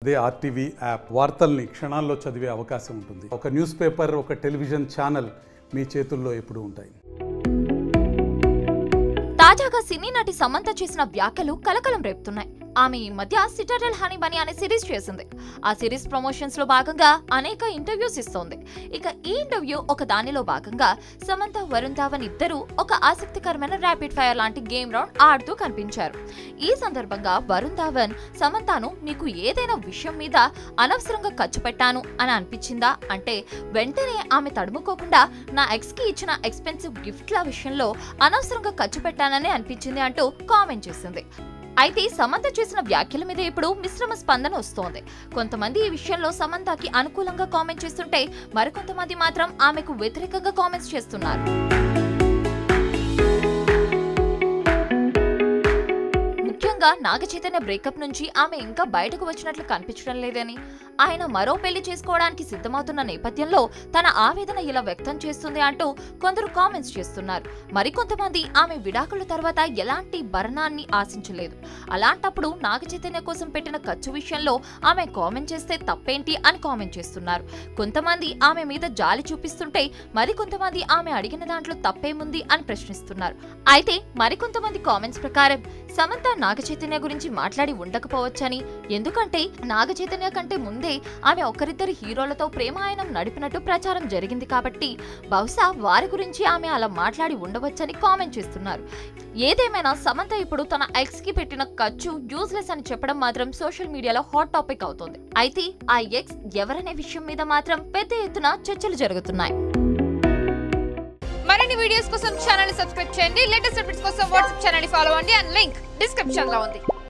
అదే RTV app వార్తల్ని క్షణాల్లో చదివే అవకాశం ఉంటుంది. ఒక న్యూస్ పేపర్, ఒక టెలివిజన్ ఛానల్ మీ చేతుల్లో ఎప్పుడూ ఉంటాయి. తాజాగా సినీ నటి సమంత చేసిన వ్యాఖ్యలు కలకలం రేపుతున్నాయి. ఆమె ఈ మధ్య సిటాడెల్ హనీ బనీ అనే సిరీస్ చేసింది. ఆ సిరీస్ ప్రమోషన్స్ లో భాగంగా అనేక ఇంటర్వ్యూస్ ఇస్తోంది. ఇక ఈ ఇంటర్వ్యూ ఒక దానిలో భాగంగా సమంత, వరుణ్ ధావన్ ఇద్దరు ఒక ఆసక్తికరమైన ర్యాపిడ్ ఫైర్ లాంటి గేమ్ రౌండ్ ఆడుతూ కనిపించారు. ఈ సందర్భంగా వరుణ్ ధావన్ సమంతను మీకు ఏదైనా విషయం మీద అనవసరంగా ఖర్చు పెట్టాను అని అనిపించిందా అంటే వెంటనే ఆమె తడుముకోకుండా నా ఎక్స్ కి ఇచ్చిన ఎక్స్పెన్సివ్ గిఫ్ట్ల విషయంలో అనవసరంగా ఖర్చు పెట్టానని అనిపించింది అంటూ కామెంట్ చేసింది. అయితే సమంత చేసిన వ్యాఖ్యల మీద ఇప్పుడు మిశ్రమ స్పందన వస్తోంది. కొంతమంది ఈ విషయంలో సమంతకి అనుకూలంగా కామెంట్ చేస్తుంటే మరికొంతమంది మాత్రం ఆమెకు వ్యతిరేకంగా కామెంట్స్ చేస్తున్నారు. ముఖ్యంగా నాగచైతన్య బ్రేకప్ నుంచి ఆమె ఇంకా బయటకు వచ్చినట్లు కనిపించడం లేదని, ఆయన మరో పెళ్లి చేసుకోవడానికి సిద్ధమవుతున్న నేపథ్యంలో తన ఆవేదన ఇలా వ్యక్తం చేస్తుంది అంటూ కొందరు కామెంట్స్ చేస్తున్నారు. మరికొంతమంది ఆమె విడాకుల తర్వాత ఎలాంటి భరణాన్ని ఆశించలేదు, అలాంటప్పుడు నాగచైతన్య కోసం పెట్టిన ఖర్చు విషయంలో ఆమె కామెంట్ చేస్తే తప్పేంటి అని కామెంట్ చేస్తున్నారు. కొంతమంది ఆమె మీద జాలి చూపిస్తుంటే మరికొంతమంది ఆమె అడిగిన దాంట్లో తప్పేముంది అని ప్రశ్నిస్తున్నారు. అయితే మరికొంతమంది కామెంట్స్ ప్రకారం సమంత నాగచైతన్య గురించి మాట్లాడి ఉండకపోవచ్చని, ఎందుకంటే నాగచైతన్య కంటే ముందే ఆమె ఒకరిద్దరు హీరోలతో ప్రేమాయణం నడిపినట్టు ప్రచారం జరిగింది కాబట్టి బహుశా వారి గురించి ఆమె అలా మాట్లాడి ఉండవచ్చని కామెంట్ చేస్తున్నారు. ఏదేమైనా సమంత ఇప్పుడు తన ఎక్స్ కి పెట్టిన ఖర్చు యూజ్లెస్ అని చెప్పడం మాత్రం సోషల్ మీడియాలో హాట్ టాపిక్ అవుతోంది. అయితే ఆ ఎక్స్ ఎవరనే విషయం మీద మాత్రం పెద్ద ఎత్తున చర్చలు జరుగుతున్నాయి. మరిన్ని వీడియోస్ కోసం ఛానల్ ని సబ్స్క్రైబ్ చేయండి. లేటెస్ట్ అప్డేట్స్ కోసం వాట్సాప్ ఛానల్ ని ఫాలో అవ్వండి. అండ్ లింక్ డిస్క్రిప్షన్ లో ఉంది.